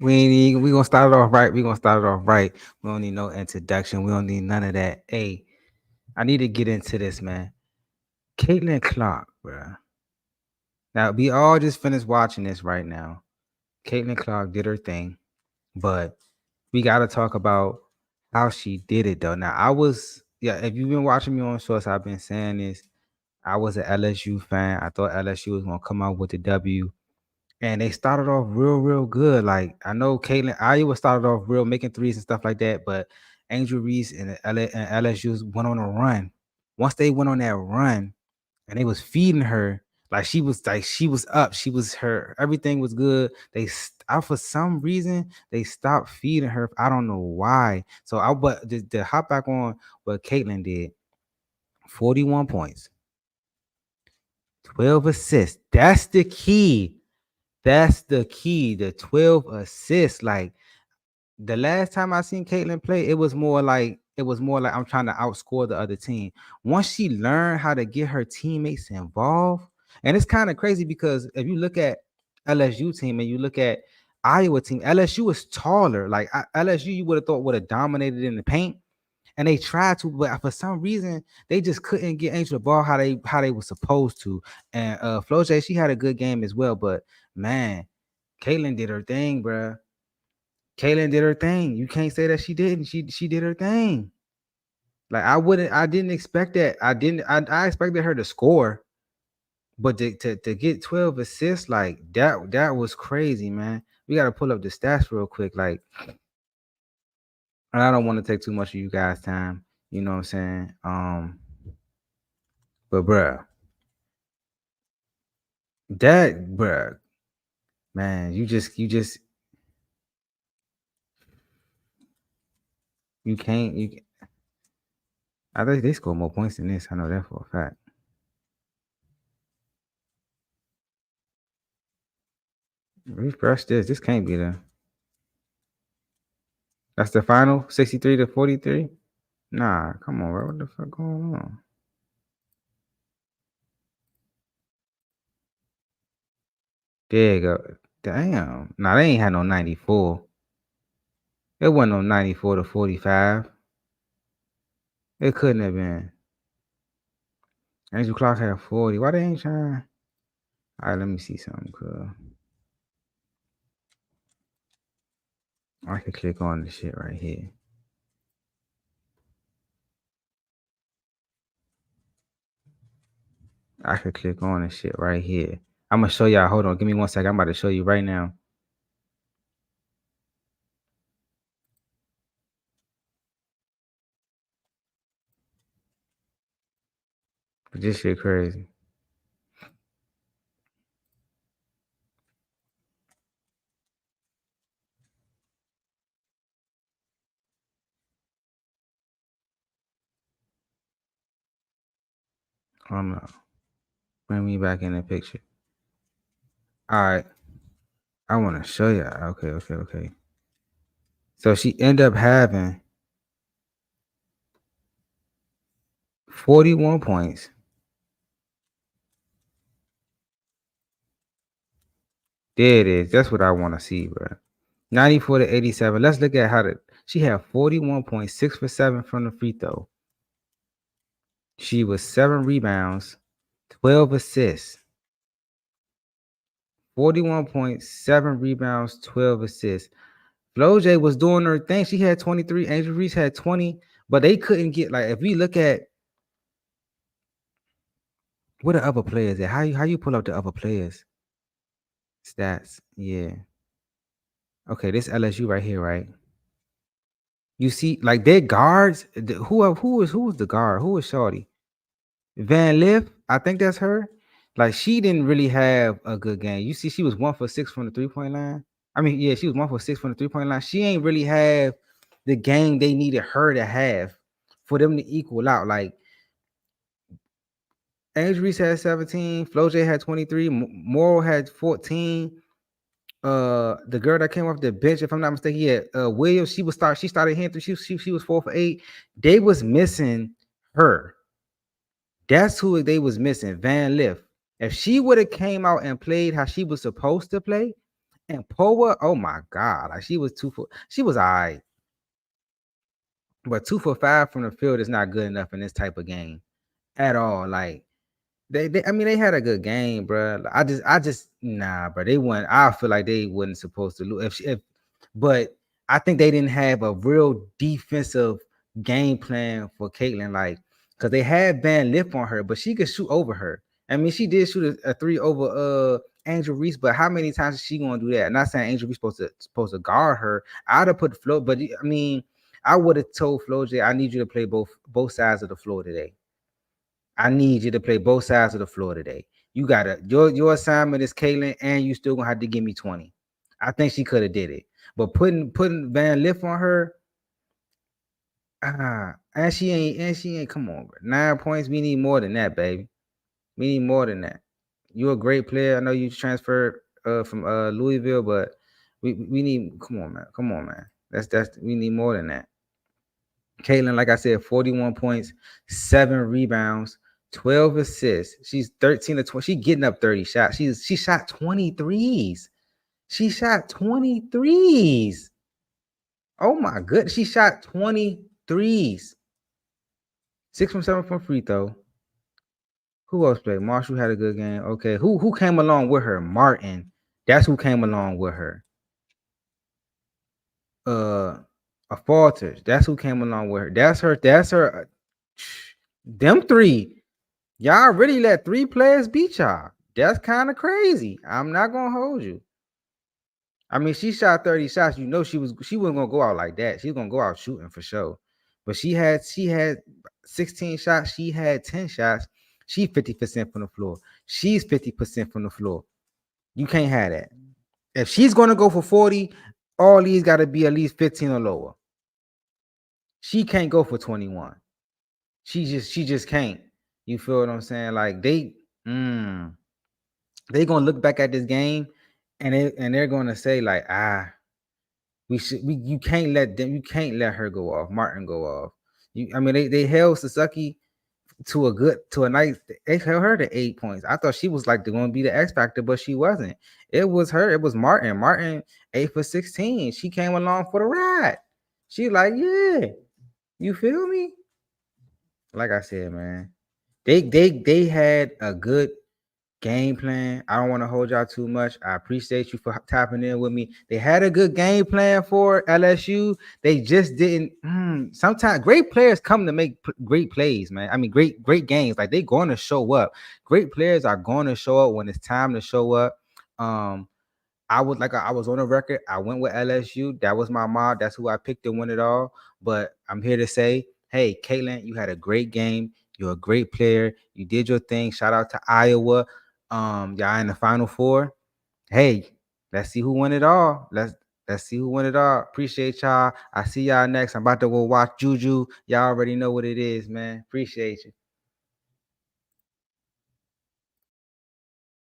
We gonna start it off right. We gonna start it off right. We don't need no introduction. We don't need none of that. Hey, I need to get into this, man. Caitlin Clark, bro. Now we all just finished watching this right now. Caitlin Clark did her thing, but we got to talk about how she did it though. Now yeah. If you've been watching me on Shorts, I've been saying this. I was an LSU fan. I thought LSU was gonna come out with the W. And they started off real good. Like I know Caitlin Iowa started off real making threes and stuff like that, but Angel Reese and LSU went on a run. Once they went on that run and they was feeding her, she was up. She was her everything was good. For some reason they stopped feeding her. I don't know why. So I but to hop back on what Caitlin did, 41 points, 12 assists. That's the key. That's the key. The 12 assists. Like the last time I seen Caitlin play, it was more like I'm trying to outscore the other team. Once she learned how to get her teammates involved, and it's kind of crazy because if you look at LSU team and you look at Iowa team, LSU was taller. Like LSU, you would have thought would have dominated in the paint, and they tried to, but for some reason they just couldn't get Angel the ball how they were supposed to. And Flo J, she had a good game as well, but man, Caitlin did her thing, bruh. Caitlin did her thing. You can't say that she didn't. She did her thing. Like I didn't expect that. I expected her to score, but to get 12 assists like that was crazy, man. We gotta pull up the stats real quick. Like, and I don't want to take too much of you guys' time. You know what I'm saying? But bruh, bruh, man, you can't you. I think they score more points than this. I know that for a fact. Refresh this. This can't be the. That's the final 63-43. Nah, come on, bro. What the fuck going on? There you go. Damn. Nah, they ain't had no 94. It wasn't no 94-45. It couldn't have been. Angel Clark had 40. Why they ain't trying? All right, let me see something, cuz. I can click on this shit right here. I could click on this shit right here. I'm gonna show y'all. Hold on, give me 1 second. I'm about to show you right now. This shit crazy. Hold on. Bring me back in the picture. All right. I want to show you. Okay. So she ended up having 41 points. There it is. That's what I want to see, bro. 94-87. Let's look at she had 41 points, 6 for 7 from the free throw. She was 7 rebounds, 12 assists. 41 points, 7 rebounds, 12 assists. Flo J was doing her thing. She had 23. Angel Reese had 20, but they couldn't get, like, if we look at what the other players at, how you pull up the other players stats? Yeah. Okay, this LSU right here, right? You see, like their guards. Who was the guard? Who was Shorty? Van Liff. I think that's her. Like she didn't really have a good game. You see, she was 1 for 6 from the 3-point line. I mean, yeah, she was 1 for 6 from the 3-point line. She ain't really have the game they needed her to have for them to equal out. Like Angel Reese had 17, Flo J had 23, Morrow had 14. The girl that came off the bench, if I'm not mistaken, yeah, Williams, she started hitting through, she was 4 for 8. They was missing her. That's who they was missing, Van Liff. If she would have came out and played how she was supposed to play, And Poa, oh my God, like she was all right. But 2 for 5 from the field is not good enough in this type of game at all. Like I mean, they had a good game, bro. I just, nah, bro. They won. I feel like they wasn't supposed to lose. But I think they didn't have a real defensive game plan for Caitlin, like, because they had Van Lip on her, but she could shoot over her. I mean, she did shoot a three over Angel Reese, but how many times is she gonna do that? I'm not saying Angel Reese supposed to guard her. I'd have put Flo, but I mean, I would have told Flo J, I need you to play both sides of the floor today. I need you to play both sides of the floor today. You gotta your assignment is Caitlin, and you still gonna have to give me 20. I think she could have did it, but putting Van Lift on her, and she ain't. Come on, bro. 9 points. We need more than that, baby. We need more than that. You're a great player. I know you transferred from Louisville, but we need. Come on, man. Come on, man. That's we need more than that. Caitlin, like I said, 41 points, 7 rebounds, 12 assists. She's 13 to 20. She getting up 30 shots. She shot 23s. She shot 23s. Oh my goodness. She shot 23s. 6 from 7 from free throw. Who else played? Marshall had a good game. Okay. Who came along with her? Martin. That's who came along with her. A Falters. That's who came along with her. That's her. Them three. Y'all really let 3 players beat y'all. That's kind of crazy. I'm not gonna hold you. I mean, she shot 30 shots. You know, she wasn't gonna go out like that. She was gonna go out shooting for sure. But she had 16 shots. She had 10 shots. She 50% from the floor. She's 50% from the floor. You can't have that. If she's gonna go for 40, all these got to be at least 15 or lower. She can't go for 21. She just can't. You feel what I'm saying? Like they gonna look back at this game and they're gonna say like, you can't let her go off, Martin go off. I mean they held Sasaki to a nice, they held her to 8 points. I thought she was like gonna be the X factor, but she wasn't. It was her, it was Martin. Martin 8 for 16. She came along for the ride. She like, yeah, you feel me? Like I said, man, they had a good game plan. I don't want to hold y'all too much. I appreciate you for tapping in with me. They had a good game plan for LSU. They just didn't. Sometimes great players come to make great plays, man. I mean, great games. Like they're going to show up. Great players are going to show up when it's time to show up. I was on a record. I went with LSU. That was my mob. That's who I picked to win it all. But I'm here to say, hey, Caitlin, you had a great game. You're a great player. You did your thing. Shout out to Iowa. Y'all in the Final Four. Hey, let's see who won it all. Let's see who won it all. Appreciate y'all. I see y'all next. I'm about to go watch Juju. Y'all already know what it is, man. Appreciate you.